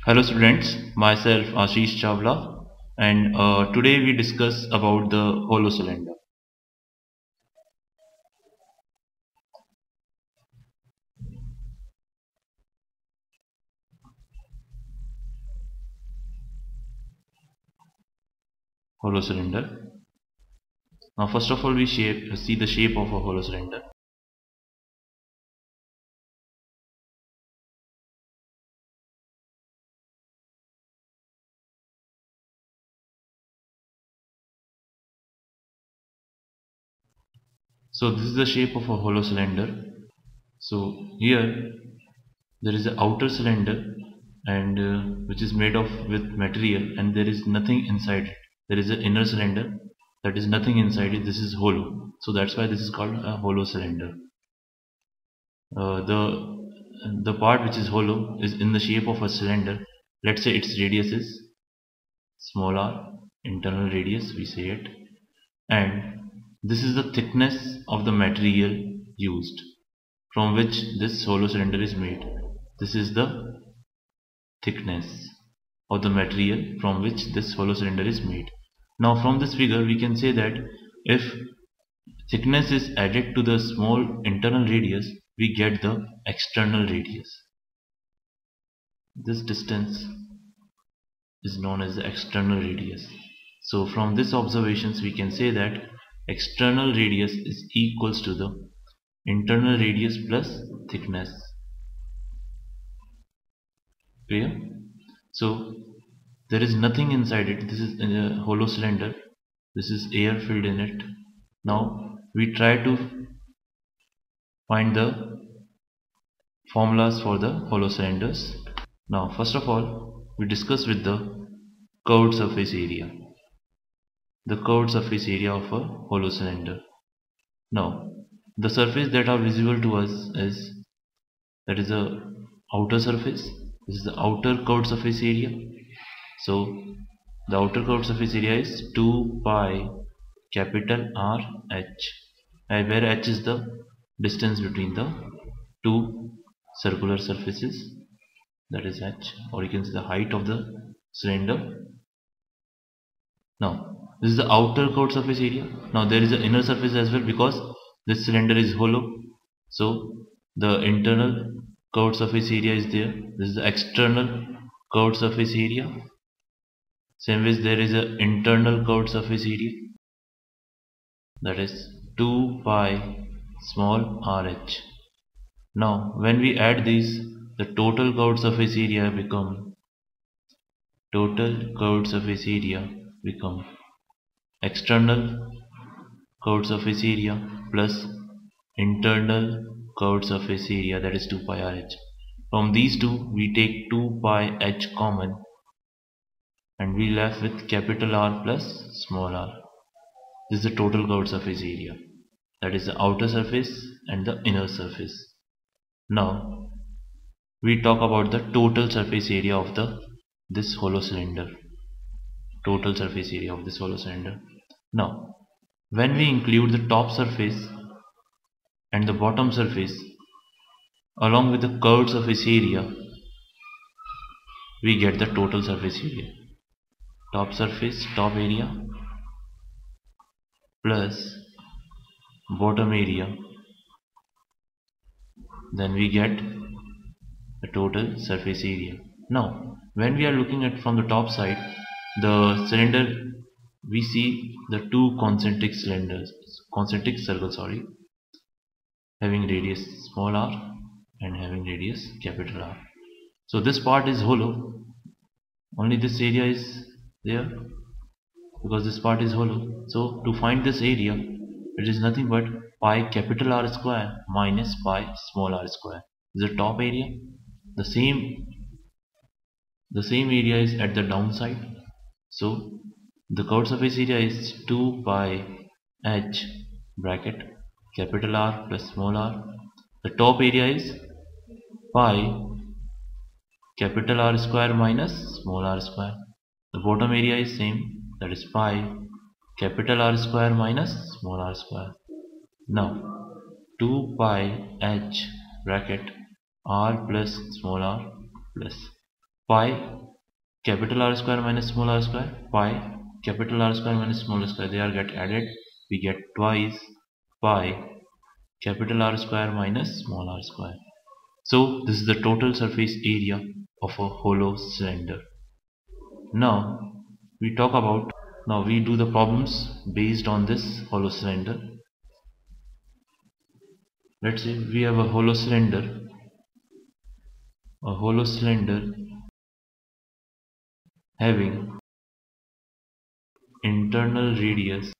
Hello students, myself Ashish Chawla, and today we discuss about the hollow cylinder. Hollow cylinder. Now first of all we see the shape of a hollow cylinder. So this is the shape of a hollow cylinder. So here there is an outer cylinder and which is made of with material, and there is nothing inside it. There is an inner cylinder that is nothing inside it. This is hollow. So that's why this is called a hollow cylinder. The part which is hollow is in the shape of a cylinder. Let's say its radius is small r, internal radius we say it, and this is the thickness of the material used from which this hollow cylinder is made. This is the thickness of the material from which this hollow cylinder is made. Now from this figure we can say that if thickness is added to the small internal radius, we get the external radius. This distance is known as the external radius. So from this observations we can say that external radius is equals to the internal radius plus thickness. Clear? So there is nothing inside it. This is a hollow cylinder. This is air filled in it. Now we try to find the formulas for the hollow cylinders. Now first of all we discuss with the curved surface area. The curved surface area of a hollow cylinder. Now the surface that are visible to us is that is the outer surface. This is the outer curved surface area. So the outer curved surface area is 2 pi capital R H, where H is the distance between the two circular surfaces, that is H, or you can see the height of the cylinder. Now this is the outer curved surface area. Now there is an inner surface as well, because this cylinder is hollow, so the internal curved surface area is there. This is the external curved surface area. Same way there is an internal curved surface area, that is 2 pi small rh. Now when we add these, the total curved surface area become external curved surface area plus internal curved surface area, that is 2 pi rh. From these two we take 2 pi h common and we left with capital R plus small r. This is the total curved surface area, that is the outer surface and the inner surface. Now we talk about the total surface area of this hollow cylinder. Total surface area of this hollow cylinder. Now when we include the top surface and the bottom surface along with the curved surface area, we get the total surface area. Top surface, top area plus bottom area, then we get the total surface area. Now when we are looking at from the top side, the cylinder, we see the two concentric circles, having radius small r and having radius capital R. So this part is hollow, only this area is there because this part is hollow. So to find this area, it is nothing but pi capital R square minus pi small r square. This is the top area. The same area is at the downside. So the curved surface area is 2 pi h bracket capital R plus small r. The top area is pi capital R square minus small r square. The bottom area is same, that is pi capital R square minus small r square. Now 2 pi h bracket r plus small r plus pi capital R square minus small r square, pi capital R square minus small r square, they are get added, we get twice pi capital R square minus small r square. So this is the total surface area of a hollow cylinder. Now we do the problems based on this hollow cylinder. Let's say we have a hollow cylinder having internal radius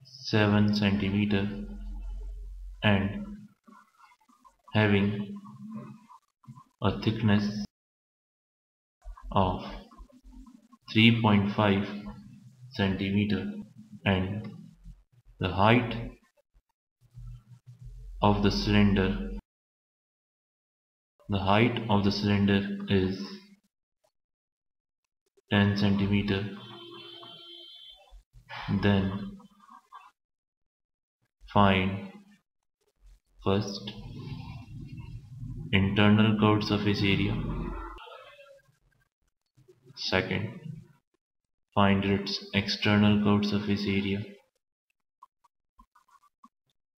7 centimeter and having a thickness of 3.5 centimeter, and the height of the cylinder is 10 centimeter. Then find first internal curved surface area, second find its external curved surface area,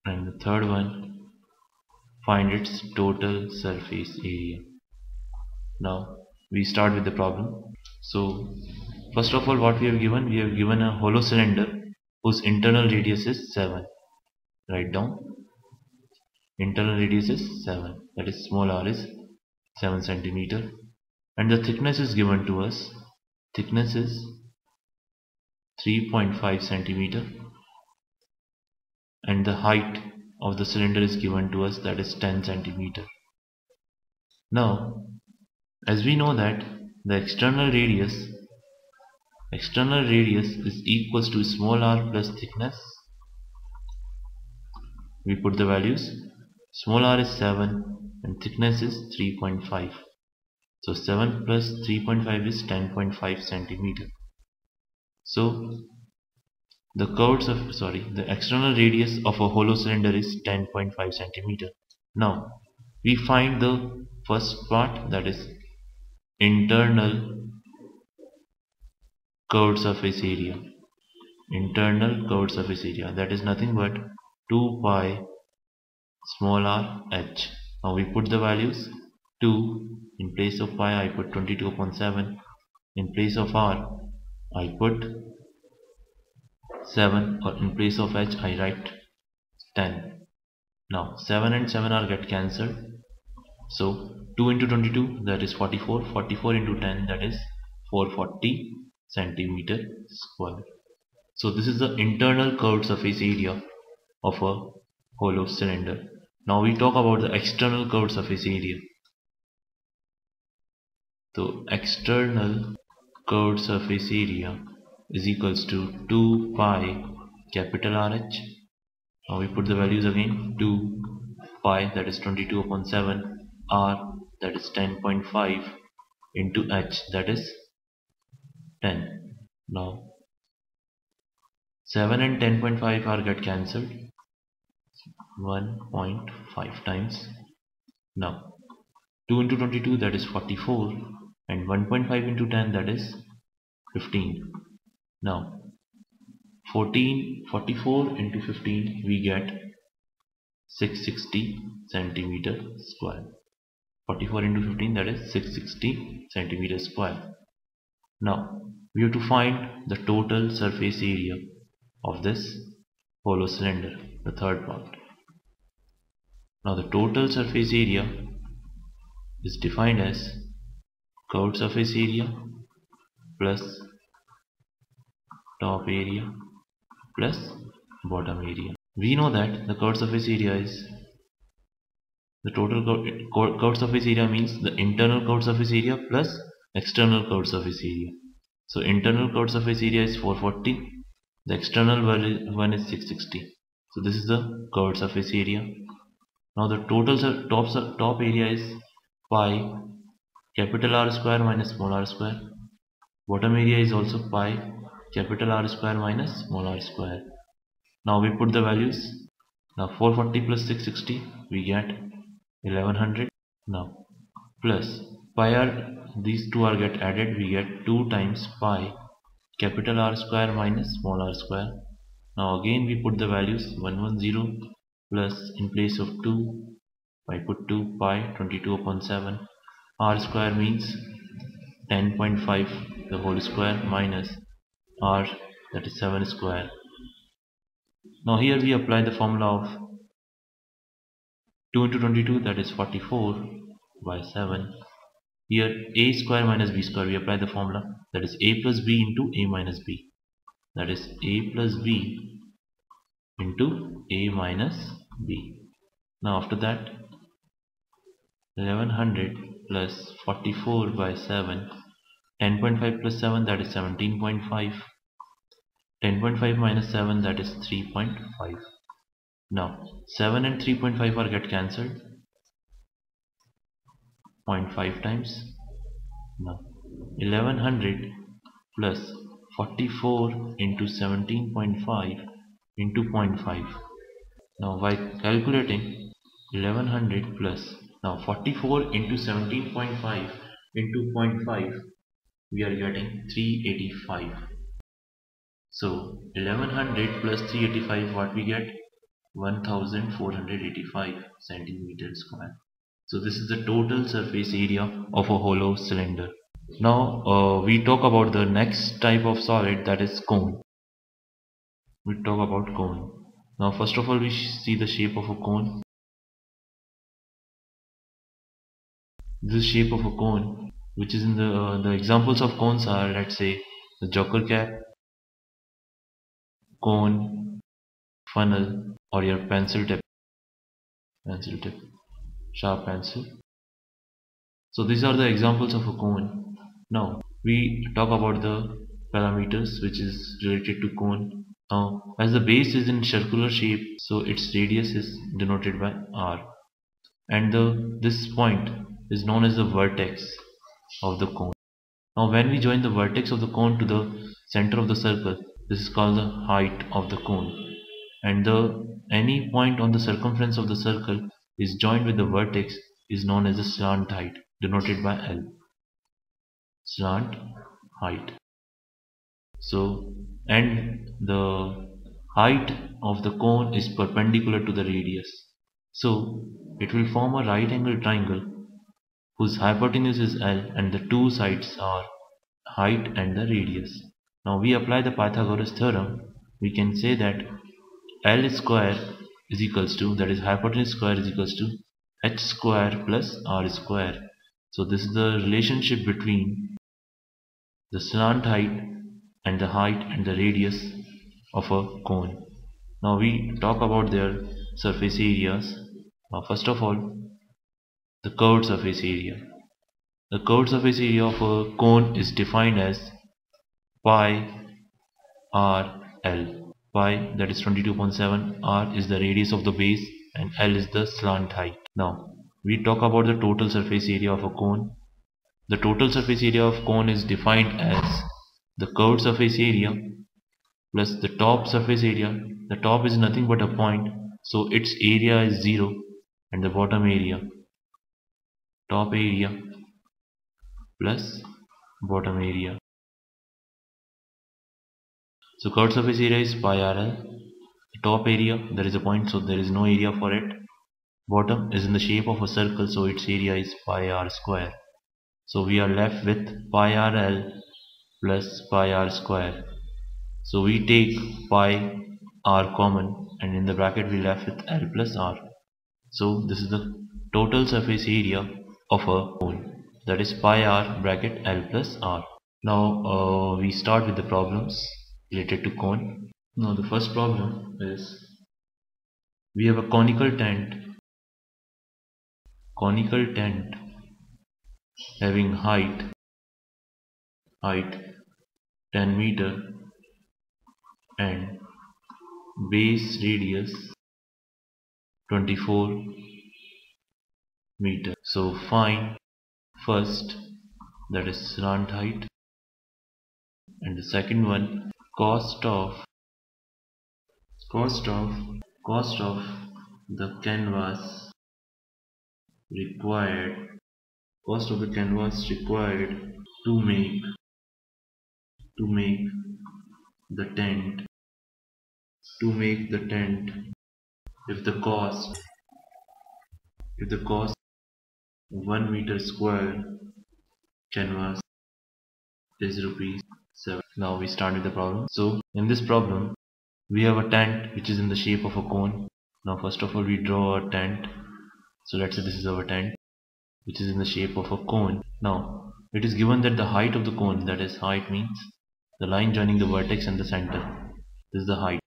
and the third one find its total surface area. Now we start with the problem. So first of all, what we have given a hollow cylinder whose internal radius is 7. Write down internal radius is 7, that is small r is 7 centimeter, and the thickness is given to us. Thickness is 3.5 centimeter, and the height of the cylinder is given to us, that is 10 centimeter. Now as we know that the external radius is equals to small r plus thickness, we put the values. Small r is 7 and thickness is 3.5, so 7 plus 3.5 is 10.5 centimeter. So the external radius of a hollow cylinder is 10.5 centimeter. Now we find the first part, that is internal curved surface area. That is nothing but 2 pi small r h. Now we put the values. 2 in place of pi I put 22 upon 7. In place of r I put 7, or in place of h I write 10. Now 7 and 7 are get cancelled. So 2 into 22, that is 44. 44 into 10, that is 440 centimeter square. So this is the internal curved surface area of a hollow cylinder. Now we talk about the external curved surface area. So external curved surface area is equals to 2 pi capital RH. Now we put the values again. 2 pi, that is 22 upon 7, r, that is 10.5, into h, that is 10. Now 7 and 10.5 are get cancelled, 1.5 times. Now 2 into 22, that is 44, and 1.5 into 10, that is 15. Now 44 into 15, we get 660 centimeter square. 44 into 15, that is 660 centimeter square. Now we have to find the total surface area of this hollow cylinder, the third part. Now the total surface area is defined as curved surface area plus top area plus bottom area. We know that the curved surface area is the total curved surface area means the internal curved surface area plus external curved surface area. So internal curved surface area is 440, the external one is 660. So this is the curved surface area. Now the total top area is pi capital R square minus small r square. Bottom area is also pi capital R square minus small r square. Now we put the values. Now 440 plus 660, we get 1100. Now plus pi r, these two are get added, we get 2 times pi capital R square minus small r square. Now again we put the values 110 plus in place of 2 I put 2 pi 22 upon 7. R square means 10.5 the whole square minus R, that is 7 square. Now here we apply the formula of 2 into 22, that is 44 by 7. Here a square minus b square, we apply the formula, that is a plus b into a minus b, that is a plus b into a minus b. Now after that 1100 plus 44 by 7, 10.5 plus 7, that is 17.5, 10.5 minus 7, that is 3.5. Now 7 and 3.5 are get cancelled, 0.5 times. Now 1100 plus 44 into 17.5 into 0.5. Now by calculating 1100 plus, now 44 into 17.5 into 0.5, we are getting 385. So 1100 plus 385, what we get? 1485 centimeter square. So this is the total surface area of a hollow cylinder. Now we talk about the next type of solid, that is cone. We talk about cone. Now first of all we see the shape of a cone. This shape of a cone, which is in the examples of cones are, let's say, the joker cap, cone, funnel, or your pencil tip, sharp pencil. So these are the examples of a cone. Now we talk about the parameters which is related to cone. Now as the base is in circular shape, so its radius is denoted by r, and this point is known as the vertex of the cone. Now when we join the vertex of the cone to the center of the circle, this is called the height of the cone, and any point on the circumference of the circle is joined with the vertex is known as the slant height, denoted by L. Slant height. So, and the height of the cone is perpendicular to the radius. So, it will form a right angle triangle whose hypotenuse is L and the two sides are height and the radius. Now we apply the Pythagoras theorem. We can say that L square is equals to, that is hypotenuse square is equals to h square plus r square. So this is the relationship between the slant height and the radius of a cone. Now we talk about their surface areas. First of all, the curved surface area. The curved surface area of a cone is defined as pi r L. Pi, that is 22.7, r is the radius of the base, and L is the slant height. Now we talk about the total surface area of a cone. The total surface area of cone is defined as the curved surface area plus the top surface area. The top is nothing but a point, so its area is 0, and the bottom area, top area plus bottom area. So curved surface area is pi rl. The top area, there is a point, so there is no area for it. Bottom is in the shape of a circle, so its area is pi r square. So we are left with pi rl plus pi r square. So we take pi r common, and in the bracket we left with L plus r. So this is the total surface area of a cone, that is pi r bracket L plus r. Now we start with the problems related to cone. Now the first problem is, we have a conical tent having height 10 meter and base radius 24 meter. So find first, that is slant height, and the second one, cost of cost of the canvas required cost of the canvas required to make the tent to make the tent if the cost 1 meter square canvas is rupees 7. Now we start with the problem. So in this problem we have a tent which is in the shape of a cone. Now first of all we draw a tent. So let's say this is our tent which is in the shape of a cone. Now it is given that the height of the cone, that is height means the line joining the vertex and the center, this is the height.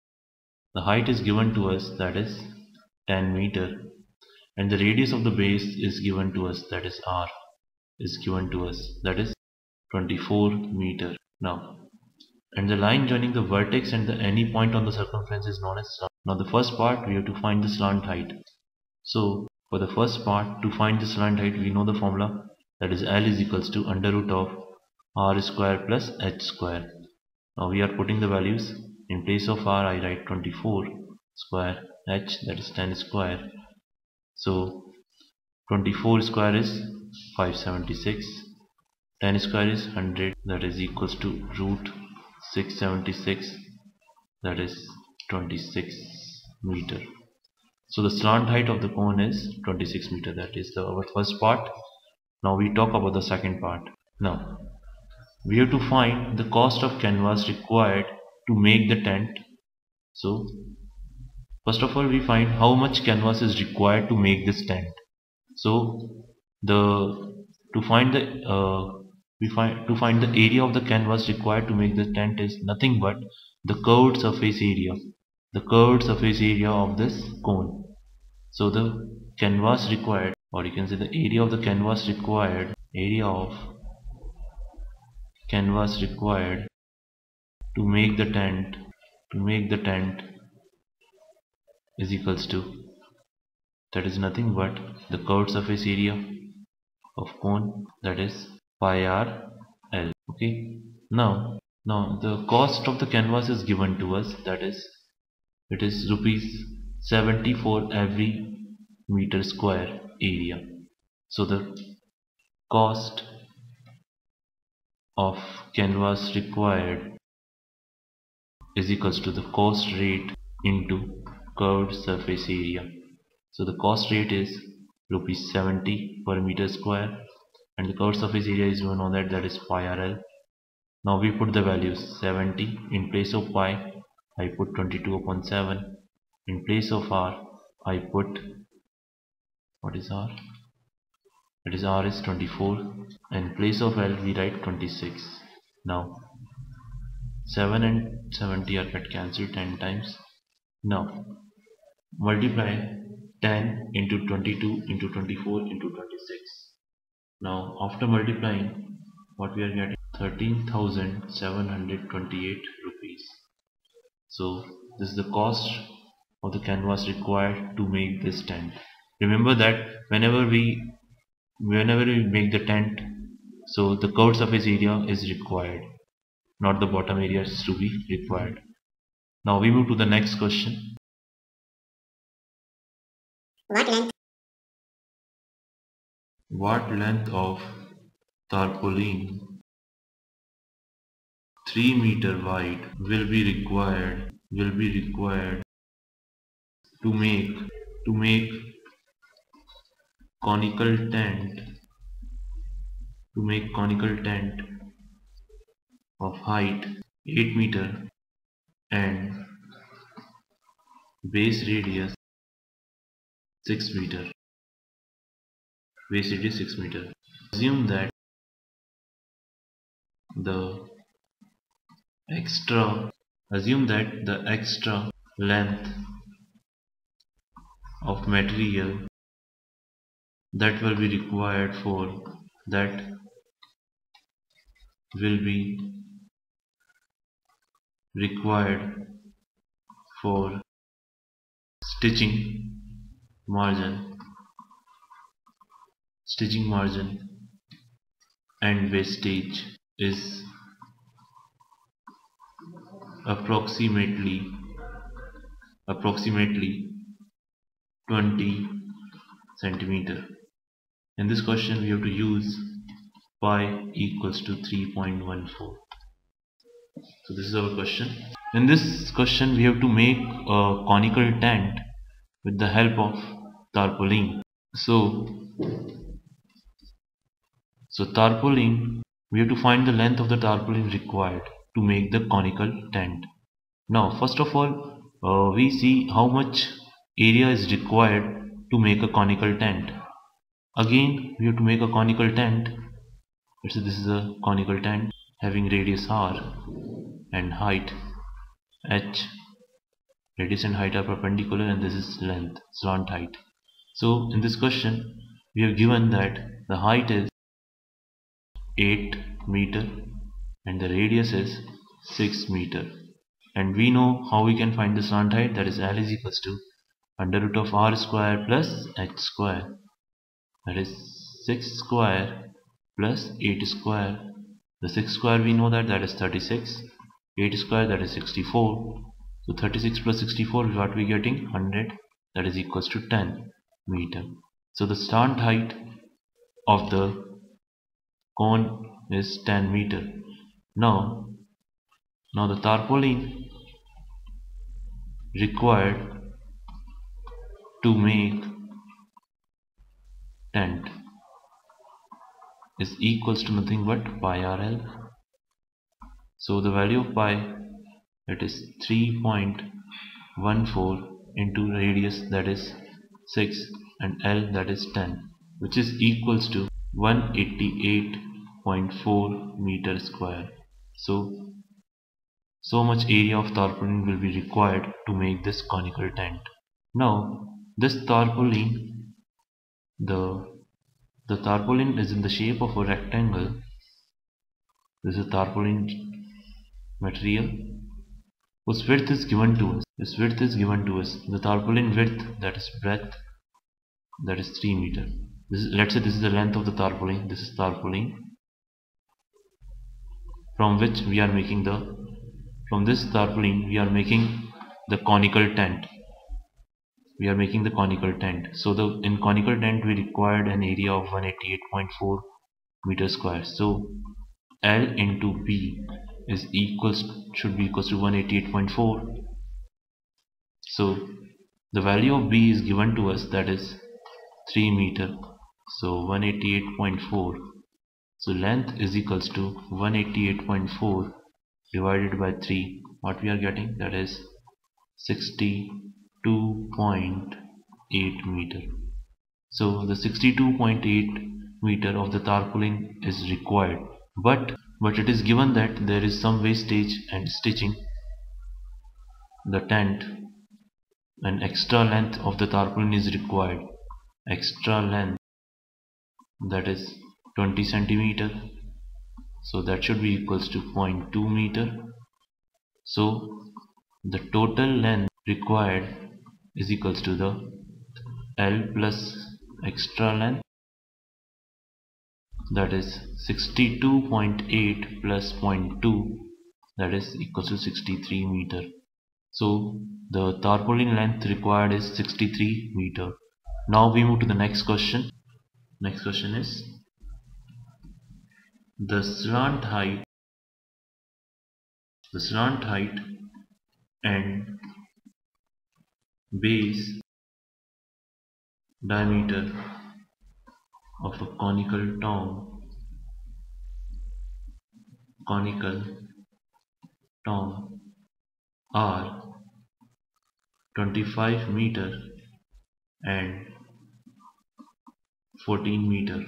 The height is given to us, that is 10 meter, and the radius of the base is given to us, that is r is given to us, that is 24 meter. Now and the line joining the vertex and the any point on the circumference is known as slant. Now the first part we have to find the slant height. So for the first part, to find the slant height, we know the formula, that is L is equals to under root of r square plus h square. Now we are putting the values. In place of r I write 24 square, h that is 10 square. So 24 square is 576, 10 square is 100, that is equals to root 676, that is 26 meter. So the slant height of the cone is 26 meter. That is our first part. Now we talk about the second part. Now we have to find the cost of canvas required to make the tent. So first of all we find how much canvas is required to make this tent. So to find the area of the canvas required to make the tent is nothing but the curved surface area. The curved surface area of this cone. So the canvas required, or you can say the area of the canvas required, to make the tent is equals to, that is nothing but the curved surface area of cone, that is pi r l. Okay. Now the cost of the canvas is given to us, that is it is rupees 70 for every meter square area. So the cost of canvas required is equals to the cost rate into curved surface area. So the cost rate is rupees 70 per meter square and the curved surface area is we know that is pi rl. Now we put the values 70 in place of pi I put 22 upon 7. In place of r I put, what is r? That is r is 24. In place of l we write 26. Now 7 and 70 are get cancelled 10 times. Now multiply 10 into 22 into 24 into 26. Now after multiplying, what we are getting, 13,728 rupees. So this is the cost of the canvas required to make this tent. Remember that whenever we make the tent, so the curved surface area is required, not the bottom area is to be required. Now we move to the next question. What length of tarpaulin 3 meter wide will be required to make conical tent of height 8 meter and base radius 6 meter. Assume that the extra length of material that will be required for stitching margin and wastage is approximately 20 centimeter. In this question, we have to use pi equals to 3.14. So this is our question. In this question, we have to make a conical tent with the help of tarpaulin. So tarpaulin, we have to find the length of the tarpaulin required to make the conical tent. Now, first of all, we see how much area is required to make a conical tent. Again, we have to make a conical tent. Let's say this is a conical tent having radius r and height h. Radius and height are perpendicular, and this is length, slant height. So in this question, we have given that the height is 8 meter and the radius is 6 meter. And we know how we can find the slant height, that is L is equals to under root of r square plus h square, that is 6 square plus 8 square. The 6 square we know that is 36, 8 square that is 64. So 36 plus 64 is what we getting 100, that is equals to 10 meter. So the slant height of the cone is 10 meter. Now the tarpaulin required to make tent is equals to nothing but pi rl. So the value of pi, that is 3.14 into radius, that is 6, and L, that is 10, which is equals to 188.4 meter square. So much area of tarpaulin will be required to make this conical tent. Now this tarpaulin, the tarpaulin is in the shape of a rectangle. This is tarpaulin material whose width is given to us. This width is given to us. The tarpaulin width, that is breadth, that is 3 meter. Let's say this is the length of the tarpaulin. This is tarpaulin from which we are making from this tarpaulin we are making the conical tent. So in conical tent we required an area of 188.4 meter square. So L into B should be equals to 188.4. So the value of B is given to us, that is 3 meter. So 188.4. So length is equals to 188.4 divided by 3. What we are getting, that is 62.8 meter. So the 62.8 meter of the tarpaulin is required, but it is given that there is some wastage and stitching the tent. An extra length of the tarpaulin is required, extra length, that is 20 centimeter. So that should be equals to 0.2 meter. So the total length required is equals to the L plus extra length, that is 62.8 plus 0.2, that is equals to 63 meter. So the tarpaulin length required is 63 meter. Now we move to the next question. Next question is the slant height and base diameter of a conical tom are 25 meter and 14 meter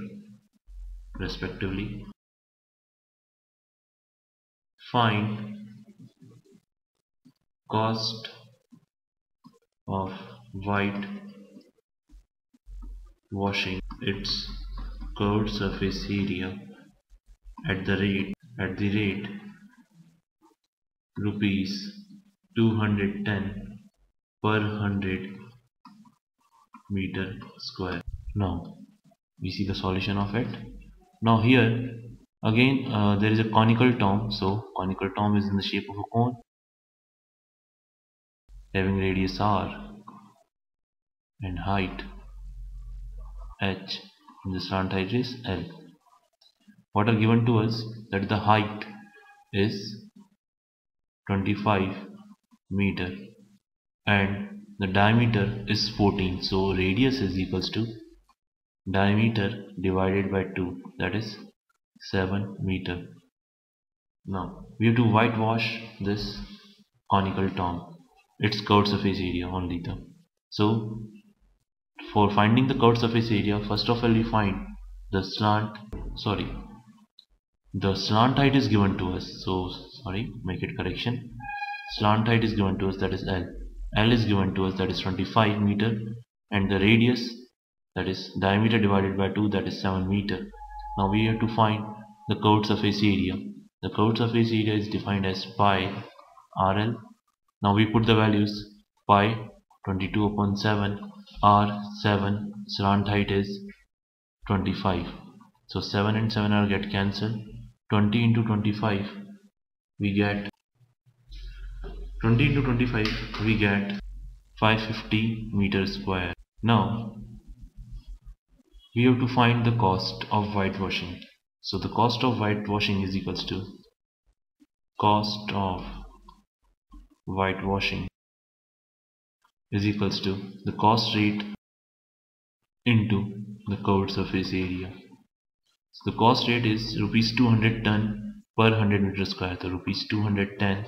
respectively. Find cost of white washing its curved surface area at the rate rupees 210 per 100 meter square. Now we see the solution of it. Now here again there is a conical tom. So conical tom is in the shape of a cone having radius r and height h. and the slant height is L. What are given to us that the height is 25 meter and the diameter is 14. So radius is equals to diameter divided by 2, that is 7 meter. Now we have to whitewash this conical tom, its curved surface area only the. So for finding the curved surface area, first of all we find the sorry the slant height is given to us. So sorry, make it correction. Slant height is given to us, that is L. L is given to us, that is 25 meter, and the radius, that is diameter divided by 2, that is 7 meter. Now we have to find the curved surface area. The curved surface area is defined as pi RL. Now we put the values: pi 22 upon 7, r 7, slant height is 25. So 7 and 7 are get cancelled. 20 into 25 we get 20 into 25 we get 550 meters square. Now we have to find the cost of whitewashing. So the cost of whitewashing is equals to cost of whitewashing is equals to the cost rate into the covered surface area. So the cost rate is rupees 200 ton per 100 meter square. So rupees 210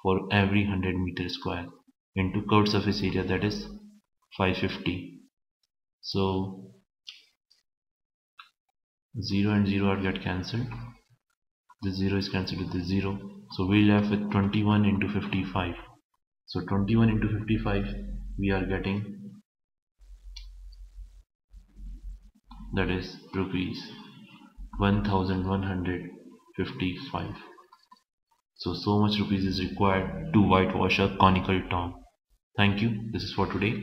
for every 100 meter square into covered surface area, that is 550. So 0 and 0 are get cancelled. The 0 is cancelled with the 0. So we left with 21 into 55. So 21 into 55 we are getting, that is rupees 1155. So much rupees is required to whitewash a conical tom. Thank you. This is for today.